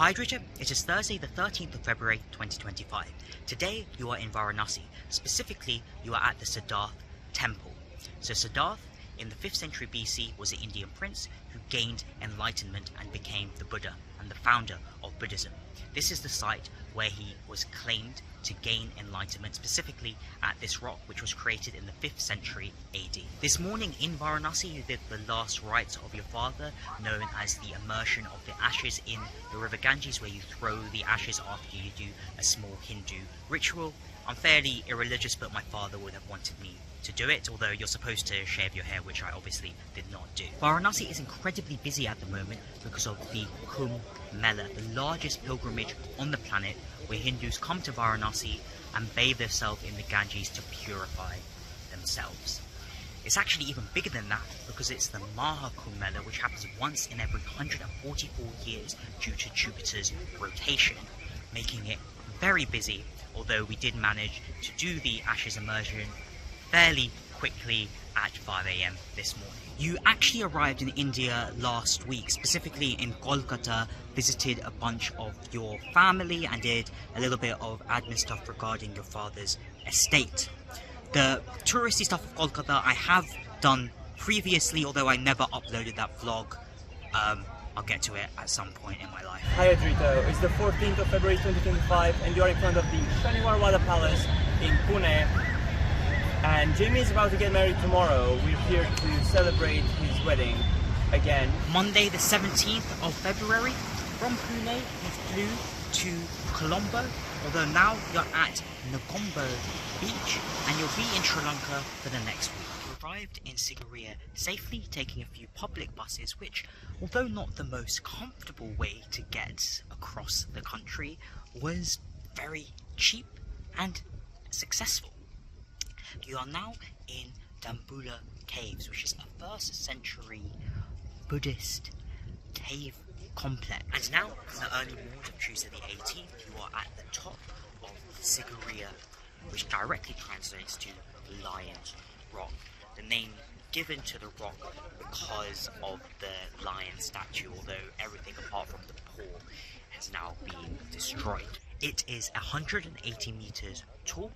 Hi Adrija, it is Thursday the 13th of February 2025. Today you are in Varanasi, specifically you are at the Siddhartha temple. So Siddhartha in the 5th century BC was an Indian prince who gained enlightenment and became the Buddha and the founder of Buddhism. This is the site where he was claimed to gain enlightenment, specifically at this rock which was created in the 5th century AD. This morning in Varanasi you did the last rites of your father, known as the immersion of the ashes in the river Ganges, where you throw the ashes after you do a small Hindu ritual. I'm fairly irreligious, but my father would have wanted me to do it, although you're supposed to shave your hair, which I obviously did not do. Varanasi is incredibly busy at the moment because of the Kumbh Mela, the largest pilgrimage on the planet, where Hindus come to Varanasi and bathe themselves in the Ganges to purify themselves. It's actually even bigger than that because it's the Maha Kumbh Mela, which happens once in every 144 years due to Jupiter's rotation, making it very busy, although we did manage to do the ashes immersion fairly quickly at 5 AM this morning. You actually arrived in India last week, specifically in Kolkata, visited a bunch of your family and did a little bit of admin stuff regarding your father's estate. The touristy stuff of Kolkata I have done previously, although I never uploaded that vlog. I'll get to it at some point in my life. Hi Adrito, it's the 14th of February 2025 and you're in front of the Shaniwarwala Palace in Pune. And Jamie is about to get married tomorrow. We're here to celebrate his wedding again. Monday the 17th of February, from Pune we flew to Colombo, although now you're at Negombo beach and you'll be in Sri Lanka for the next week. You arrived in Sigariya safely, taking a few public buses, which, although not the most comfortable way to get across the country, was very cheap and successful. You are now in Dambulla Caves, which is a 1st century Buddhist cave complex. And now, in the early morning of Tuesday the 18th, you are at the top of Sigariya, which directly translates to Lion's Rock. The name given to the rock because of the lion statue, although everything apart from the paw has now been destroyed. It is 180 meters tall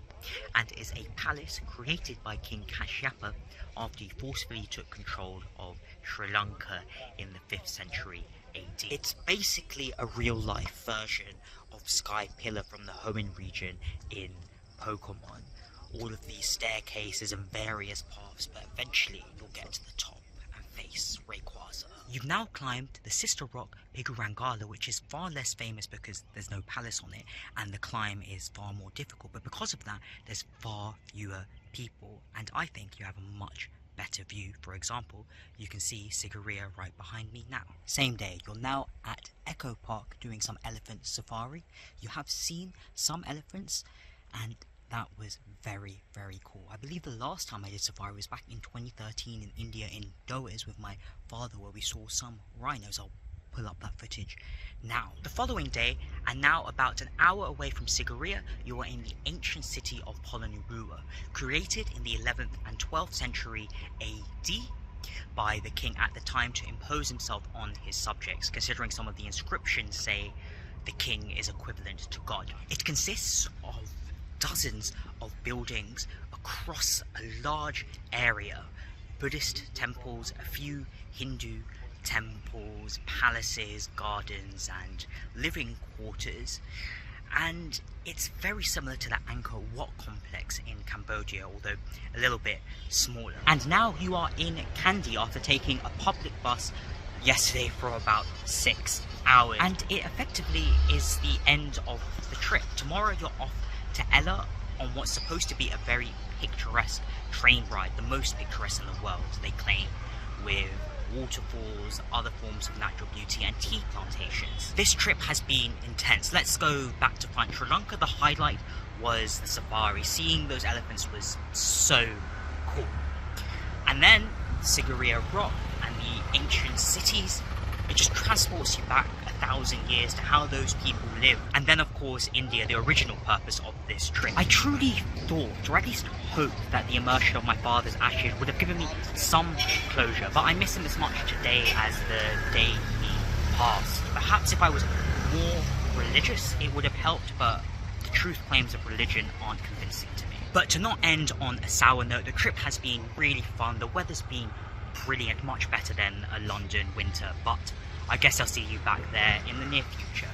and is a palace created by King Kashyapa after he forcefully took control of Sri Lanka in the 5th century AD. It's basically a real-life version of Sky Pillar from the Hoenn region in Pokemon. All of these staircases and various paths, but eventually you'll get to the top and face Rayquaza. You've now climbed the sister rock Pigurangala, which is far less famous because there's no palace on it and the climb is far more difficult, but because of that there's far fewer people and I think you have a much better view. For example, you can see Sigariya right behind me now. Same day, you're now at Echo Park doing some elephant safari. You have seen some elephants and that was very, very cool. I believe the last time I did safari was back in 2013 in India in Doas with my father, where we saw some rhinos. I'll pull up that footage now. The following day, and now about an hour away from Sigariya, you are in the ancient city of Polonnaruwa, created in the 11th and 12th century AD by the king at the time to impose himself on his subjects, considering some of the inscriptions say the king is equivalent to God. It consists of dozens of buildings across a large area, Buddhist temples, a few Hindu temples, palaces, gardens and living quarters, and it's very similar to the Angkor Wat complex in Cambodia, although a little bit smaller. And now you are in Kandy after taking a public bus yesterday for about 6 hours, and it effectively is the end of the trip. Tomorrow you're off to Ella on what's supposed to be a very picturesque train ride, the most picturesque in the world, they claim, with waterfalls, other forms of natural beauty and tea plantations. This trip has been intense. Let's go back to front. Sri Lanka, the highlight was the safari. Seeing those elephants was so cool. And then Sigariya Rock and the ancient cities, it just transports you back 1,000 years to how those people live. And then of course India, the original purpose of this trip. I truly thought, or at least hoped, that the immersion of my father's ashes would have given me some closure, but I miss him as much today as the day he passed. Perhaps if I was more religious, it would have helped, but the truth claims of religion aren't convincing to me. But to not end on a sour note, the trip has been really fun. The weather's been brilliant, much better than a London winter, but I guess I'll see you back there in the near future.